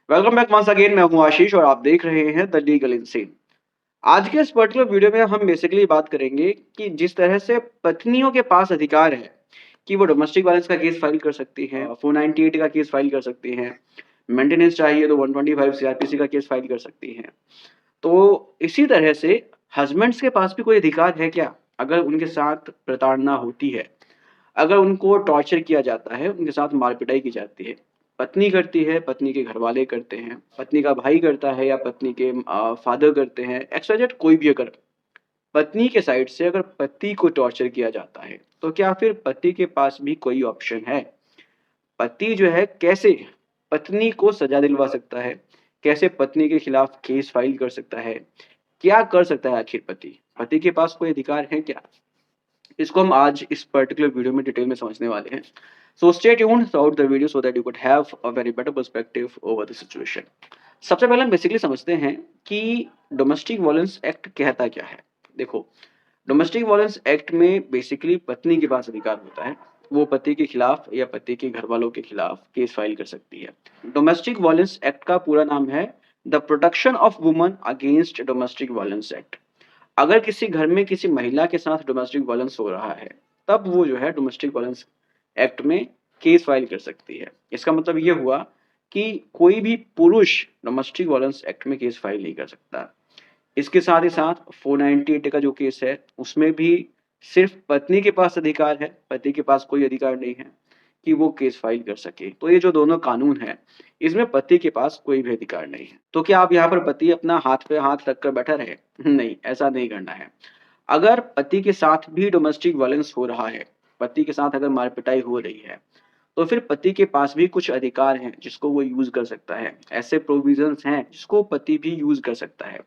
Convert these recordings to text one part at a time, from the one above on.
Welcome back once again. मैं हूं आशीष और आप देख रहे हैं द लीगल इंसीन। आज के इस पर्टिकुलर वीडियो में हम बेसिकली बात करेंगे कि जिस तरह से पत्नियों के पास अधिकार है कि वो डोमेस्टिक वायलेंस का केस फाइल कर सकती हैं, 498 का केस फाइल कर सकती हैं, मेंटेनेंस चाहिए तो 125 सीआरपीसी का केस फाइल कर सकती हैं। तो इसी तरह से हस्बैंड्स के पास भी कोई अधिकार है क्या? अगर उनके साथ प्रताड़ना होती है, अगर उनको टॉर्चर किया जाता है, उनके साथ मार-पिटाई की जाती है, पत्नी करती है, पत्नी के घरवाले करते हैं, पत्नी का भाई करता है या पत्नी के फादर करते हैं, एक्स वाई जेड कोई भी अगर पत्नी के साइड से अगर पति को टॉर्चर किया जाता है, तो क्या फिर पति के पास भी कोई ऑप्शन है? पति जो है कैसे पत्नी को सज़ा दिलवा सकता है? कैसे पत्नी के खिलाफ केस फाइल कर सकता है? क्या कर सकता है आखिर पति? पति के पास कोई अधिकार है क्या? इसको हम आज इस पर्टिकुलर वीडियो में डिटेल में समझने वाले हैं। So stay tuned throughout the video so that you could have a very better perspective over the situation. सबसे पहले हम बेसिकली समझते हैं कि डोमेस्टिक वायलेंस एक्ट कहता क्या है। देखो, डोमेस्टिक वायलेंस एक्ट में बेसिकली पत्नी के पास अधिकार होता है। वो पति के खिलाफ या पति के घर वालों के खिलाफ केस फाइल कर सकती है। डोमेस्टिक वायलेंस एक्ट का पूरा नाम है the protection of woman against domestic violence act. अगर किसी घर में किसी महिला के साथ डोमेस्टिक वायलेंस हो रहा है, तब वो जो है डोमेस्टिक वायलेंस एक्ट में केस फाइल कर सकती है। इसका मतलब ये हुआ कि कोई भी पुरुष डोमेस्टिक वायलेंस एक्ट में केस फाइल नहीं कर सकता। इसके साथ ही साथ 498 का जो केस है, उसमें भी सिर्फ पत्नी के पास अधिकार है, पति के पास कोई अधिकार नहीं है कि वो केस फाइल कर सके। तो ये जो दोनों कानून हैं, इसमें पति के पास कोई भी अधिकार नहीं है। तो क्या आप यहाँ पर पति अपना हाथ पे हाथ रख कर बैठा रहे? नहीं, ऐसा नहीं करना है। अगर पति के साथ भी डोमेस्टिक वायलेंस हो रहा है, पति के साथ अगर मार-पिटाई हो रही है, तो फिर पति के पास भी कुछ अधिकार हैं जिसको वो यूज़ कर सकता है। ऐसे प्रोविज़न्स हैं जिसको पति भी यूज़ कर सकता है।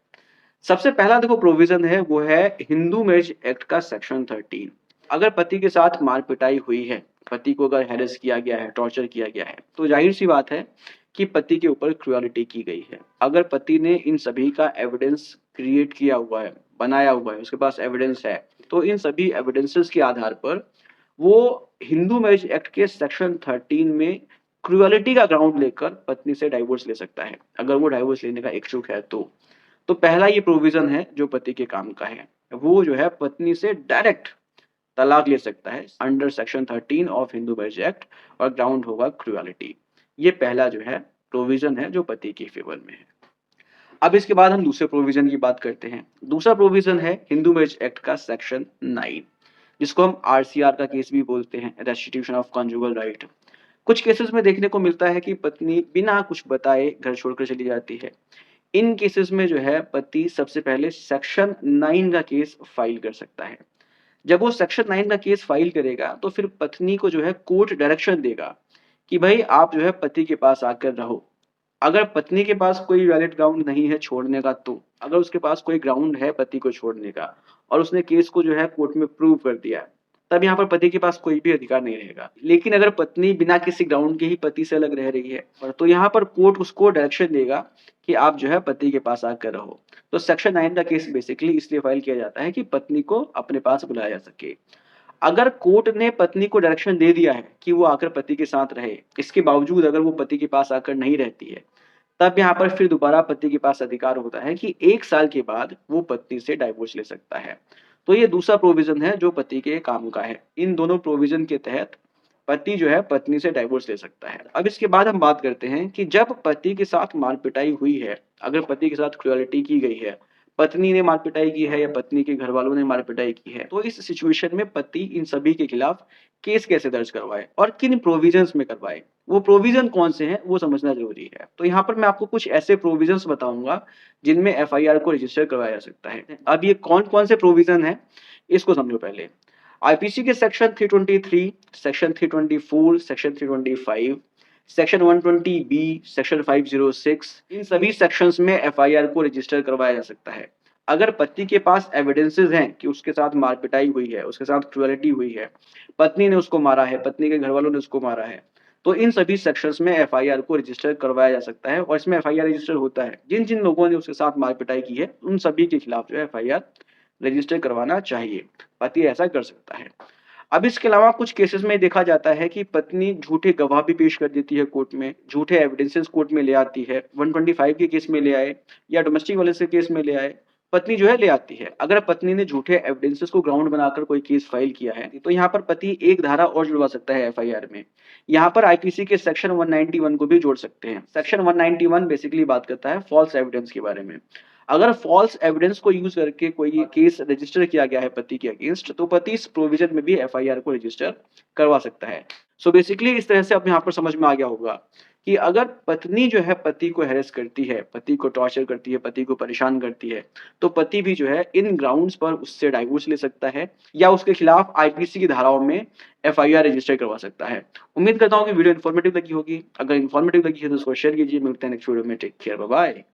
सबसे पहला देखो प्रोविज़न है, वो है हिंदू मैरिज एक्ट का सेक्शन 13। अगर पति के साथ मार-पिटाई हुई है, पति को अगर हैरेस किया गया है, टॉर्चर किया गया है, तो ज़ाहिर-सी बात है कि पति के ऊपर क्रूरता की गई है। अगर पति ने इन सभी का एविडेंस क्रिएट किया हुआ है, बनाया हुआ है, उसके पास एविडेंस है, तो इन सभी एविडेंसेस के आधार पर वो हिंदू मैरिज एक्ट के सेक्शन 13 में क्रूरता का ग्राउंड लेकर पत्नी से डाइवोर्स ले सकता है, अगर वो डाइवोर्स लेने का इच्छुक है तो। तो पहला ये प्रोविज़न है जो पति के काम का है। वो जो है पत्नी से डायरेक्ट तलाक ले सकता है under section 13 of Hindu marriage act और ग्राउंड होगा क्रूरता। ये पहला जो है प्रोविज़न है जो पति के फेवर में है। अब इसके बाद हम दूसरे प्रोविज़न की बात करते हैं। दूसरा प्रोविज़न है हिंदू मैरिज एक्ट का सेक्शन 9, जिसको हम आरसीआर का केस भी बोलते हैं, रेस्टिट्यूशन ऑफ कंजुगल राइट। कुछ केसेस में देखने को मिलता है कि पत्नी बिना कुछ बताए घर छोड़कर चली जाती है। इन केसेस में जो है पति सबसे पहले सेक्शन 9 का केस फाइल कर सकता है। जब वो सेक्शन 9 का केस फाइल करेगा तो फिर पत्नी को जो है कोर्ट डायरेक्शन देगा कि भाई आप जो है पति के पास आकर रहो। अगर पत्नी के पास कोई वैलिड ग्राउंड नहीं है छोड़ने का, तो अगर उसके पास कोई ग्राउंड है पति को छोड़ने का और उसने केस को जो है कोर्ट में प्रूव कर दिया, तब यहाँ पर पति के पास कोई भी अधिकार नहीं रहेगा। लेकिन अगर पत्नी बिना किसी ग्राउंड के ही पति से अलग रह रही है, तो यहाँ पर कोर्ट उसको डायरेक्शन देगा कि आप जो है पति के पास आकर रहो। तो सेक्शन 9 का केस बेसिकली इसलिए फाइल किया जाता है कि पत्नी को अपने पास बुलाया जा सके। अगर कोर्ट ने पत्नी को डायरेक्शन दे दिया है कि वो आकर पति के साथ रहे, इसके बावजूद अगर वो पति के पास आकर नहीं रहती है, तब यहाँ पर फिर दोबारा पति के पास अधिकार होता है कि 1 साल के बाद वो पत्नी से डाइवोर्स ले सकता है। तो ये दूसरा प्रोविज़न है जो पति के काम का है। इन दोनों प्रोविज़न के तहत पति जो है पत्नी से डाइवोर्स ले सकता है। अब इसके बाद हम बात करते हैं कि जब पति के साथ मार-पिटाई हुई है, अगर पति के साथ क्रूरता की गई है, पत्नी ने मार-पिटाई की है या पत्नी के घरवालों ने मार-पिटाई की है, तो इस सिचुएशन में पति इन सभी के खिलाफ केस कैसे दर्ज करवाए और किन प्रोविज़न्स में करवाए? वो प्रोविज़न कौन से हैं, वो समझना ज़रूरी है। तो यहाँ पर मैं आपको कुछ ऐसे प्रोविज़न्स बताऊँगा, जिनमें एफआईआर को रजिस्टर करवाया जा सकता है। अब ये कौन-कौन से प्रोविज़न हैं, इसको समझो पहले। आईपीसी के section 323, section 324, section 325, section 120 B, section 506, इन सभी सेक्शंस में एफआईआर को रजिस्टर करवाया जा सकता है। अगर पति के पास एविडेंसेस हैं कि उसके साथ मार-पिटाई हुई है, उसके साथ क्रूरता हुई है, पत्नी ने उसको मारा है, पत्नी के घरवालों ने उसको मारा है, तो इन सभी सेक्शंस में एफआईआर को रजिस्टर करवाया जा सकता है और इसमें एफआईआर रजिस्टर होता है। जिन-जिन लोगों ने उसके साथ मार-पिटाई की है, उन सभी के खिलाफ जो है एफआईआर रजिस्टर करवाना चाहिए। पति ऐसा कर सकता है। अब इसके अलावा कुछ केसेस में देखा जाता है कि पत्नी झूठे गवाह भी पेश कर देती है कोर्ट में, झूठे एविडेंसेस कोर्ट में ले आती है, 125 के केस में ले आए या डोमेस्टिक वायलेंस के केस में ले आए, पत्नी जो है ले आती है। अगर पत्नी ने झूठे एविडेंसेस को ग्राउंड बनाकर कोई केस फाइल किया है, तो यहाँ पर पति एक धारा और जुड़वा सकता है एफआईआर में। यहाँ पर आईपीसी के सेक्शन 191 को भी जोड़ सकते हैं। सेक्शन 191 बेसिकली बात करता है फॉल्स एविडेंस के बारे में। अगर फॉल्स एविडेंस को यूज करके कोई केस रजिस्टर किया गया है पति के अगेंस्ट, तो पति इस प्रोविजन में भी एफआईआर को रजिस्टर करवा सकता है। सो बेसिकली इस तरह से अब यहाँ पर समझ में आ गया होगा कि अगर पत्नी जो है पति को हैरेस करती है, पति को टॉर्चर करती है, पति को परेशान करती है, तो पति भी जो है इन ग्राउंड्स पर उससे डाइवोर्स ले सकता है या उसके खिलाफ आईपीसी की धाराओं में एफआईआर रजिस्टर करवा सकता है। उम्मीद करता हूँ कि वीडियो इन्फॉर्मेटिव लगी होगी। अगर इन्फॉर्मेटिव लगी है तो उसको शेयर कीजिए। मिलते हैं नेक्स्ट वीडियो में। Take care, bye bye.